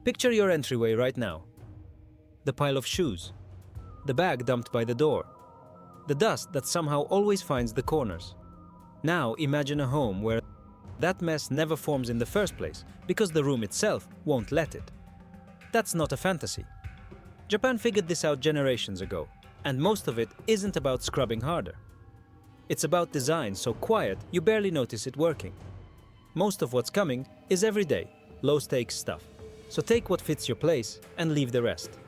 Picture your entryway right now. The pile of shoes, the bag dumped by the door, the dust that somehow always finds the corners. Now imagine a home where that mess never forms in the first place because the room itself won't let it. That's not a fantasy. Japan figured this out generations ago, and most of it isn't about scrubbing harder. It's about design so quiet you barely notice it working. Most of what's coming is everyday, low-stakes stuff. So take what fits your place and leave the rest.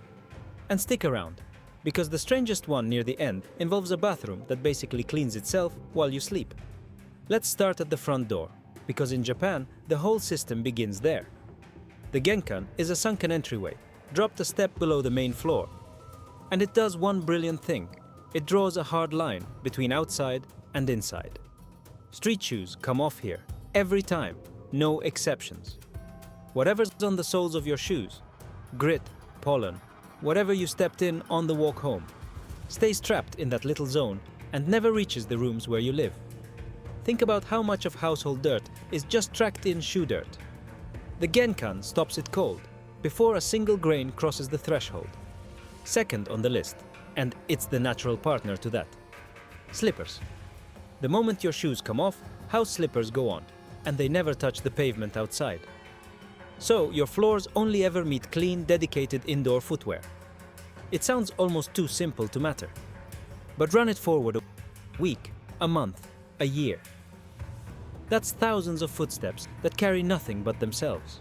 And stick around, because the strangest one near the end involves a bathroom that basically cleans itself while you sleep. Let's start at the front door, because in Japan, the whole system begins there. The genkan is a sunken entryway, dropped a step below the main floor. And it does one brilliant thing. It draws a hard line between outside and inside. Street shoes come off here, every time, no exceptions. Whatever's on the soles of your shoes, grit, pollen, whatever you stepped in on the walk home, stays trapped in that little zone and never reaches the rooms where you live. Think about how much of household dirt is just tracked in shoe dirt. The genkan stops it cold, before a single grain crosses the threshold. Second on the list, and it's the natural partner to that. Slippers. The moment your shoes come off, house slippers go on, and they never touch the pavement outside. So your floors only ever meet clean, dedicated indoor footwear. It sounds almost too simple to matter. But run it forward a week, a month, a year. That's thousands of footsteps that carry nothing but themselves.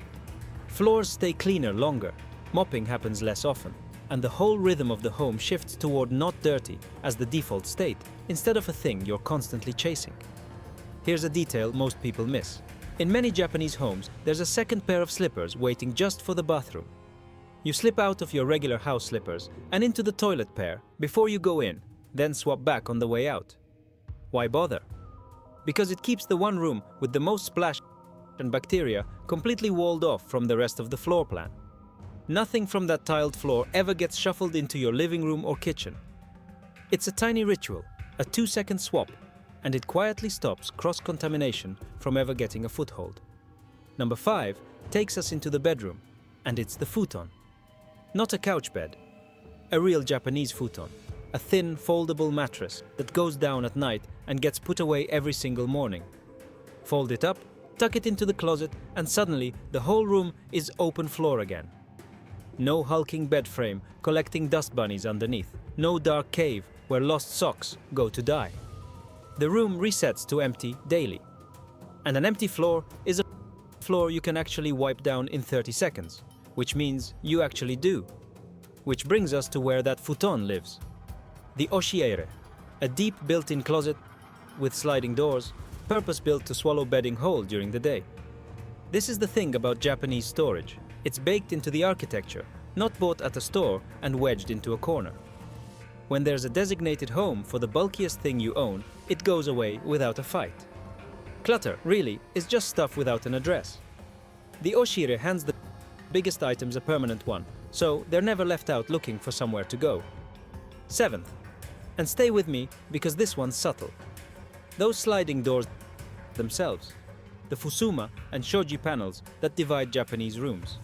Floors stay cleaner longer, mopping happens less often, and the whole rhythm of the home shifts toward not dirty as the default state, instead of a thing you're constantly chasing. Here's a detail most people miss. In many Japanese homes, there's a second pair of slippers waiting just for the bathroom. You slip out of your regular house slippers and into the toilet pair before you go in, then swap back on the way out. Why bother? Because it keeps the one room with the most splash and bacteria completely walled off from the rest of the floor plan. Nothing from that tiled floor ever gets shuffled into your living room or kitchen. It's a tiny ritual, a 2-second swap, and it quietly stops cross-contamination from ever getting a foothold. Number 5 takes us into the bedroom, and it's the futon. Not a couch bed, a real Japanese futon, a thin, foldable mattress that goes down at night and gets put away every single morning. Fold it up, tuck it into the closet, and suddenly the whole room is open floor again. No hulking bed frame collecting dust bunnies underneath, no dark cave where lost socks go to die. The room resets to empty daily. And an empty floor is a floor you can actually wipe down in 30 seconds, which means you actually do. Which brings us to where that futon lives. The oshiere, a deep built-in closet with sliding doors, purpose-built to swallow bedding whole during the day. This is the thing about Japanese storage. It's baked into the architecture, not bought at a store and wedged into a corner. When there's a designated home for the bulkiest thing you own, it goes away without a fight. Clutter, really, is just stuff without an address. The oshire hands the biggest items a permanent one, so they're never left out looking for somewhere to go. 7th, and stay with me because this one's subtle. Those sliding doors themselves, the fusuma and shoji panels that divide Japanese rooms.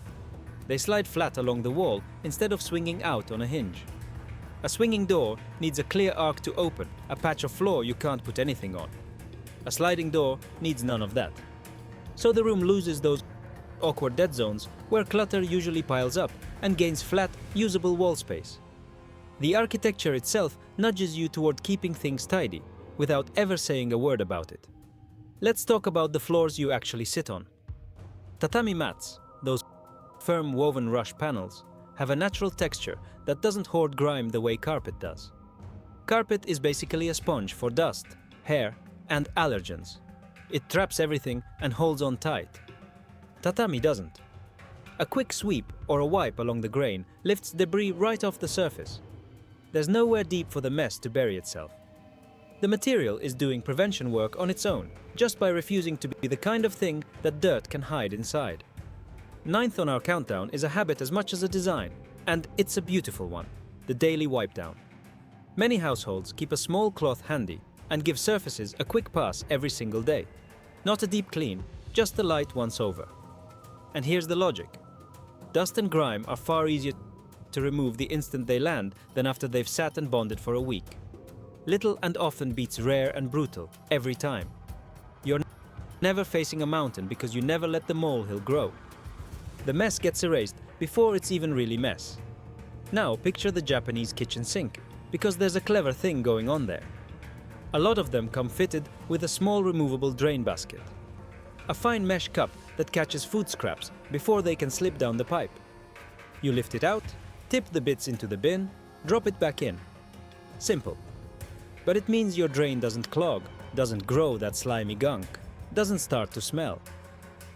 They slide flat along the wall instead of swinging out on a hinge. A swinging door needs a clear arc to open, a patch of floor you can't put anything on. A sliding door needs none of that. So the room loses those awkward dead zones where clutter usually piles up and gains flat, usable wall space. The architecture itself nudges you toward keeping things tidy, without ever saying a word about it. Let's talk about the floors you actually sit on. Tatami mats, those firm woven rush panels, have a natural texture that doesn't hoard grime the way carpet does. Carpet is basically a sponge for dust, hair, and allergens. It traps everything and holds on tight. Tatami doesn't. A quick sweep or a wipe along the grain lifts debris right off the surface. There's nowhere deep for the mess to bury itself. The material is doing prevention work on its own, just by refusing to be the kind of thing that dirt can hide inside. 9th on our countdown is a habit as much as a design, and it's a beautiful one, the daily wipe down. Many households keep a small cloth handy and give surfaces a quick pass every single day. Not a deep clean, just a light once over. And here's the logic. Dust and grime are far easier to remove the instant they land than after they've sat and bonded for a week. Little and often beats rare and brutal every time. You're never facing a mountain because you never let the molehill grow. The mess gets erased before it's even really mess. Now picture the Japanese kitchen sink, because there's a clever thing going on there. A lot of them come fitted with a small removable drain basket. A fine mesh cup that catches food scraps before they can slip down the pipe. You lift it out, tip the bits into the bin, drop it back in. Simple. But it means your drain doesn't clog, doesn't grow that slimy gunk, doesn't start to smell.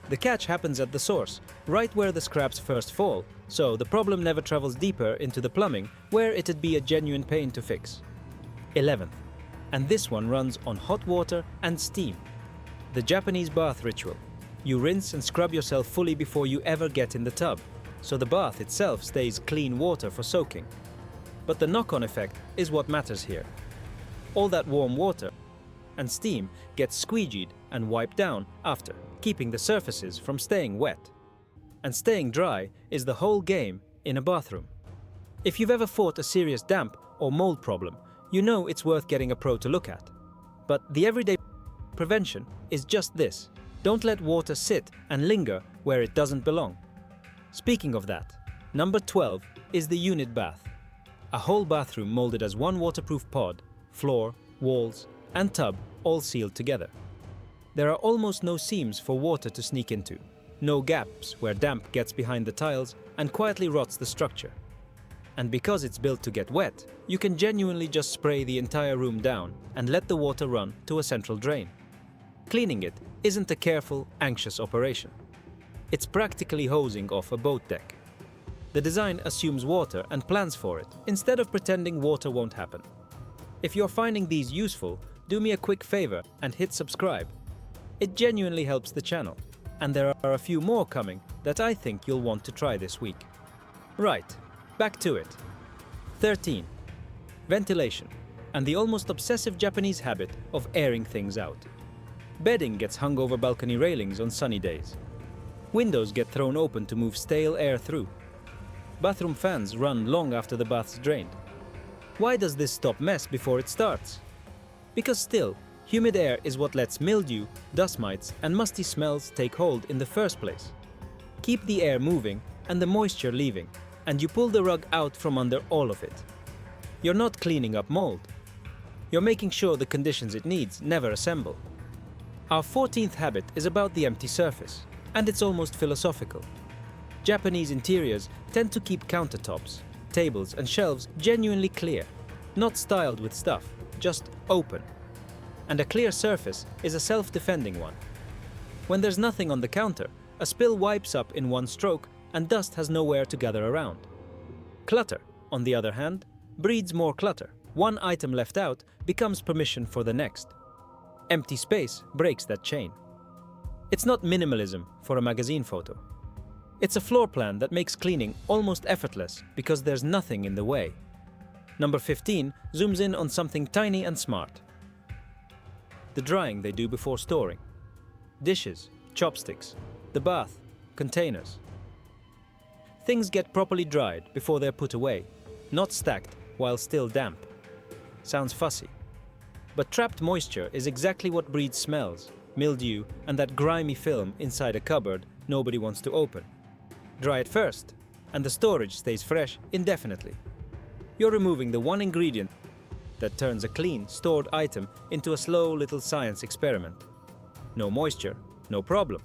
The catch happens at the source, right where the scraps first fall, so the problem never travels deeper into the plumbing where it'd be a genuine pain to fix. 11th. And this one runs on hot water and steam. The Japanese bath ritual. You rinse and scrub yourself fully before you ever get in the tub, so the bath itself stays clean water for soaking. But the knock-on effect is what matters here. All that warm water and steam gets squeegeed and wiped down after, keeping the surfaces from staying wet. And staying dry is the whole game in a bathroom. If you've ever fought a serious damp or mold problem, you know it's worth getting a pro to look at. But the everyday prevention is just this. Don't let water sit and linger where it doesn't belong. Speaking of that, number 12 is the unit bath. A whole bathroom molded as one waterproof pod, floor, walls, and tub all sealed together. There are almost no seams for water to sneak into, no gaps where damp gets behind the tiles and quietly rots the structure. And because it's built to get wet, you can genuinely just spray the entire room down and let the water run to a central drain. Cleaning it isn't a careful, anxious operation. It's practically hosing off a boat deck. The design assumes water and plans for it, instead of pretending water won't happen. If you're finding these useful, do me a quick favor and hit subscribe. It genuinely helps the channel, and there are a few more coming that I think you'll want to try this week. Right, back to it. 13. Ventilation, and the almost obsessive Japanese habit of airing things out. Bedding gets hung over balcony railings on sunny days. Windows get thrown open to move stale air through. Bathroom fans run long after the bath's drained. Why does this stop mess before it starts? Because still, humid air is what lets mildew, dust mites, and musty smells take hold in the first place. Keep the air moving and the moisture leaving, and you pull the rug out from under all of it. You're not cleaning up mold. You're making sure the conditions it needs never assemble. Our 14th habit is about the empty surface, and it's almost philosophical. Japanese interiors tend to keep countertops, tables, and shelves genuinely clear, not styled with stuff, just open. And a clear surface is a self-defending one. When there's nothing on the counter, a spill wipes up in one stroke and dust has nowhere to gather around. Clutter, on the other hand, breeds more clutter. One item left out becomes permission for the next. Empty space breaks that chain. It's not minimalism for a magazine photo. It's a floor plan that makes cleaning almost effortless because there's nothing in the way. Number 15 zooms in on something tiny and smart. The drying they do before storing. Dishes, chopsticks, the bath, containers. Things get properly dried before they're put away, not stacked while still damp. Sounds fussy. But trapped moisture is exactly what breeds smells, mildew, and that grimy film inside a cupboard nobody wants to open. Dry it first, and the storage stays fresh indefinitely. You're removing the one ingredient that turns a clean, stored item into a slow little science experiment. No moisture, no problem.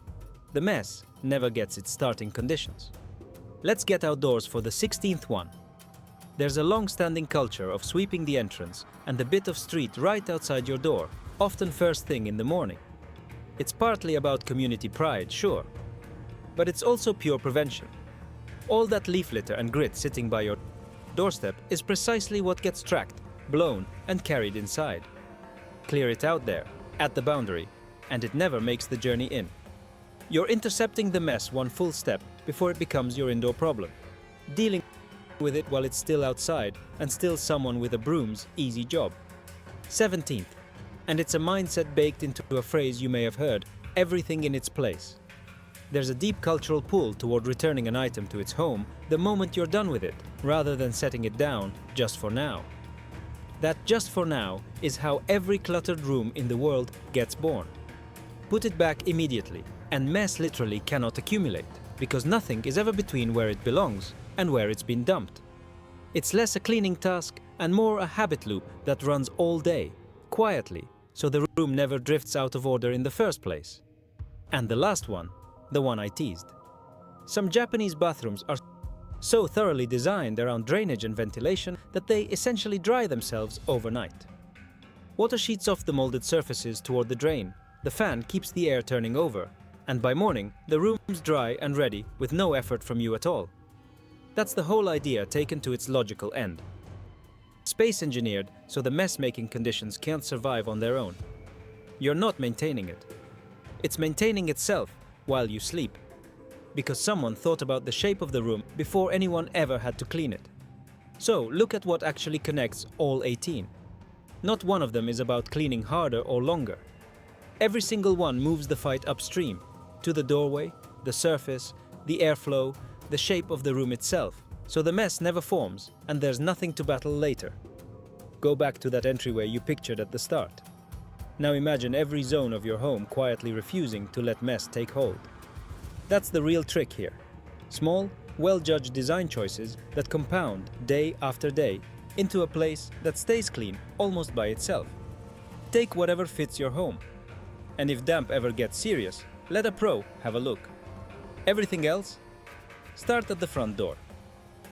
The mess never gets its starting conditions. Let's get outdoors for the 16th one. There's a long-standing culture of sweeping the entrance and the bit of street right outside your door, often first thing in the morning. It's partly about community pride, sure, but it's also pure prevention. All that leaf litter and grit sitting by your doorstep is precisely what gets tracked, blown, and carried inside. Clear it out there, at the boundary, and it never makes the journey in. You're intercepting the mess one full step before it becomes your indoor problem. Dealing with it while it's still outside and still someone with a broom's easy job. 17th, and it's a mindset baked into a phrase you may have heard, everything in its place. There's a deep cultural pull toward returning an item to its home the moment you're done with it, rather than setting it down just for now. That just for now is how every cluttered room in the world gets born. Put it back immediately, and mess literally cannot accumulate, because nothing is ever between where it belongs and where it's been dumped. It's less a cleaning task and more a habit loop that runs all day, quietly, so the room never drifts out of order in the first place. And the last one, the one I teased. Some Japanese bathrooms are so thoroughly designed around drainage and ventilation that they essentially dry themselves overnight. Water sheets off the molded surfaces toward the drain, the fan keeps the air turning over, and by morning the room's dry and ready with no effort from you at all. That's the whole idea taken to its logical end. Space engineered so the mess-making conditions can't survive on their own. You're not maintaining it. It's maintaining itself while you sleep, because someone thought about the shape of the room before anyone ever had to clean it. So look at what actually connects all 18. Not one of them is about cleaning harder or longer. Every single one moves the fight upstream, to the doorway, the surface, the airflow, the shape of the room itself, so the mess never forms and there's nothing to battle later. Go back to that entryway you pictured at the start. Now imagine every zone of your home quietly refusing to let mess take hold. That's the real trick here. Small, well-judged design choices that compound day after day into a place that stays clean almost by itself. Take whatever fits your home. And if damp ever gets serious, let a pro have a look. Everything else, start at the front door.